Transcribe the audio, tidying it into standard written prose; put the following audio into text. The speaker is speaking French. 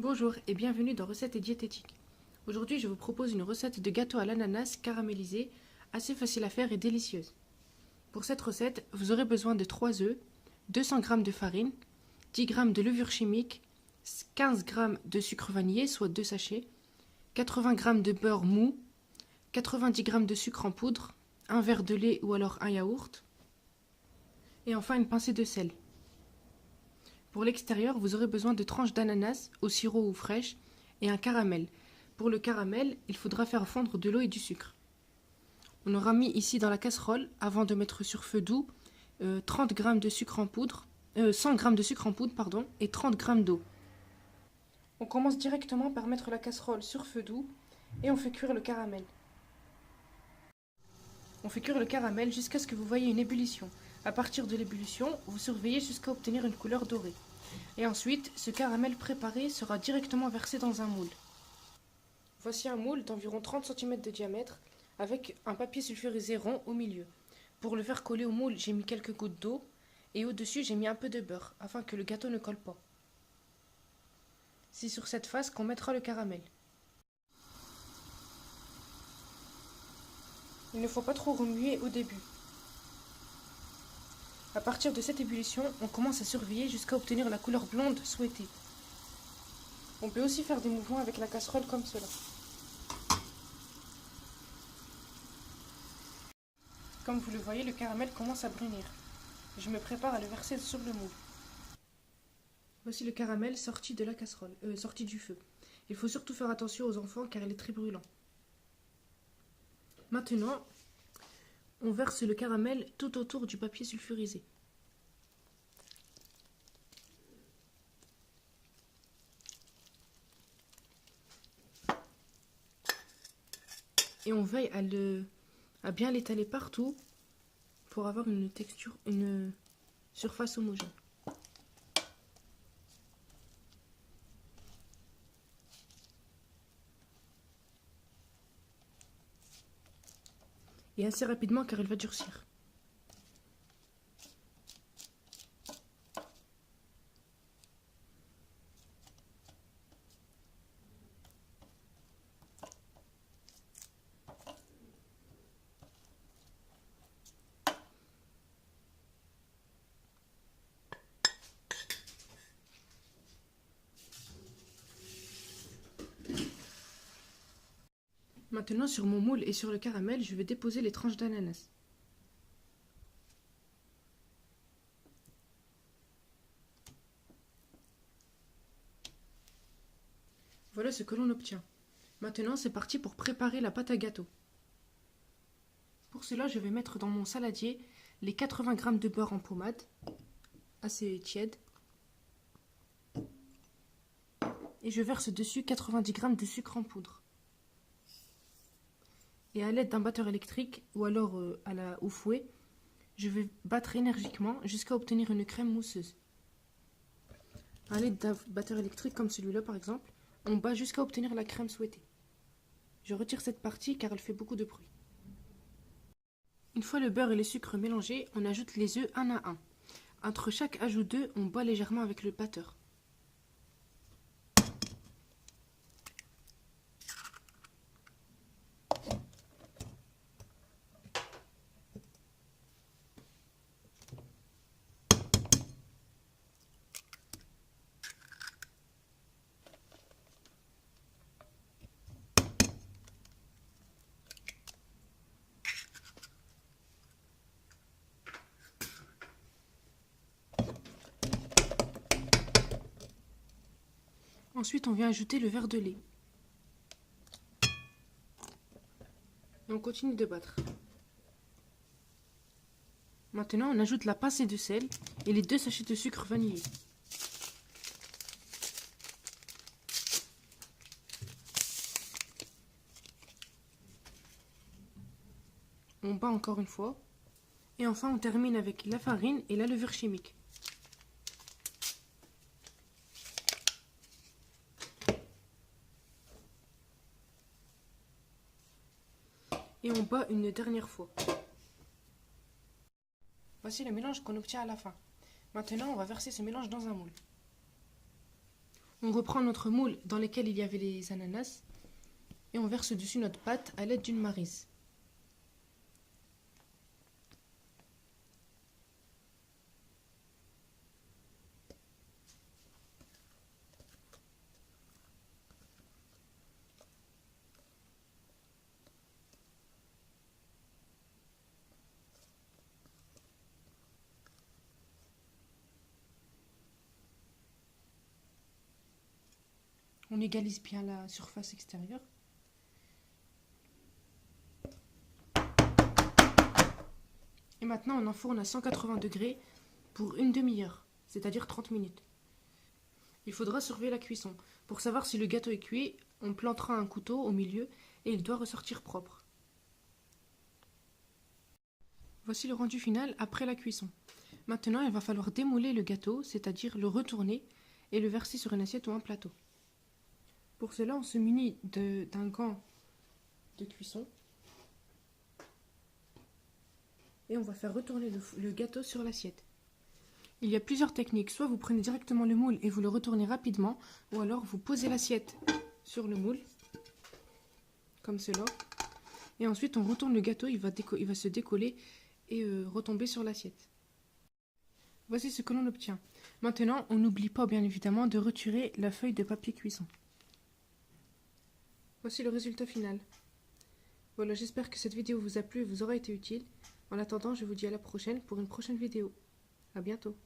Bonjour et bienvenue dans Recettes et Diététique. Aujourd'hui, je vous propose une recette de gâteau à l'ananas caramélisé, assez facile à faire et délicieuse. Pour cette recette, vous aurez besoin de 3 œufs, 200 g de farine, 10 g de levure chimique, 15 g de sucre vanillé, soit 2 sachets, 80 g de beurre mou, 90 g de sucre en poudre, un verre de lait ou alors un yaourt, et enfin une pincée de sel. Pour l'extérieur, vous aurez besoin de tranches d'ananas au sirop ou fraîches et un caramel. Pour le caramel, il faudra faire fondre de l'eau et du sucre. On aura mis ici dans la casserole, avant de mettre sur feu doux, 30 g de sucre en poudre, 100 g de sucre en poudre et 30 g d'eau. On commence directement par mettre la casserole sur feu doux et on fait cuire le caramel. On fait cuire le caramel jusqu'à ce que vous voyez une ébullition. À partir de l'ébullition, vous surveillez jusqu'à obtenir une couleur dorée. Et ensuite, ce caramel préparé sera directement versé dans un moule. Voici un moule d'environ 30 cm de diamètre avec un papier sulfurisé rond au milieu. Pour le faire coller au moule, j'ai mis quelques gouttes d'eau et au-dessus, j'ai mis un peu de beurre afin que le gâteau ne colle pas. C'est sur cette face qu'on mettra le caramel. Il ne faut pas trop remuer au début. À partir de cette ébullition, on commence à surveiller jusqu'à obtenir la couleur blonde souhaitée. On peut aussi faire des mouvements avec la casserole comme cela. Comme vous le voyez, le caramel commence à brunir. Je me prépare à le verser sur le moule. Voici le caramel sorti de la casserole, sorti du feu. Il faut surtout faire attention aux enfants car il est très brûlant. Maintenant, on verse le caramel tout autour du papier sulfurisé. Et on veille à bien l'étaler partout pour avoir une texture, une surface homogène. Et assez rapidement car il va durcir. Maintenant, sur mon moule et sur le caramel, je vais déposer les tranches d'ananas. Voilà ce que l'on obtient. Maintenant, c'est parti pour préparer la pâte à gâteau. Pour cela, je vais mettre dans mon saladier les 80 g de beurre en pommade, assez tiède, et je verse dessus 90 g de sucre en poudre. Et à l'aide d'un batteur électrique ou alors au fouet, je vais battre énergiquement jusqu'à obtenir une crème mousseuse. À l'aide d'un batteur électrique comme celui-là par exemple, on bat jusqu'à obtenir la crème souhaitée. Je retire cette partie car elle fait beaucoup de bruit. Une fois le beurre et le sucre mélangés, on ajoute les œufs un à un. Entre chaque ajout d'œufs, on bat légèrement avec le batteur. Ensuite, on vient ajouter le verre de lait. Et on continue de battre. Maintenant, on ajoute la pincée de sel et les 2 sachets de sucre vanillé. On bat encore une fois. Et enfin, on termine avec la farine et la levure chimique. Et on bat une dernière fois. Voici le mélange qu'on obtient à la fin. Maintenant, on va verser ce mélange dans un moule. On reprend notre moule dans lequel il y avait les ananas et on verse dessus notre pâte à l'aide d'une maryse. On égalise bien la surface extérieure. Et maintenant, on enfourne à 180 degrés pour une demi-heure, c'est-à-dire 30 minutes. Il faudra surveiller la cuisson. Pour savoir si le gâteau est cuit, on plantera un couteau au milieu et il doit ressortir propre. Voici le rendu final après la cuisson. Maintenant, il va falloir démouler le gâteau, c'est-à-dire le retourner et le verser sur une assiette ou un plateau. Pour cela, on se munit d'un gant de cuisson et on va faire retourner le gâteau sur l'assiette. Il y a plusieurs techniques, soit vous prenez directement le moule et vous le retournez rapidement, ou alors vous posez l'assiette sur le moule, comme cela, et ensuite on retourne le gâteau, il va se décoller et retomber sur l'assiette. Voici ce que l'on obtient. Maintenant, on n'oublie pas bien évidemment de retirer la feuille de papier cuisson. Voici le résultat final. Voilà, j'espère que cette vidéo vous a plu et vous aura été utile. En attendant, je vous dis à la prochaine pour une prochaine vidéo. À bientôt.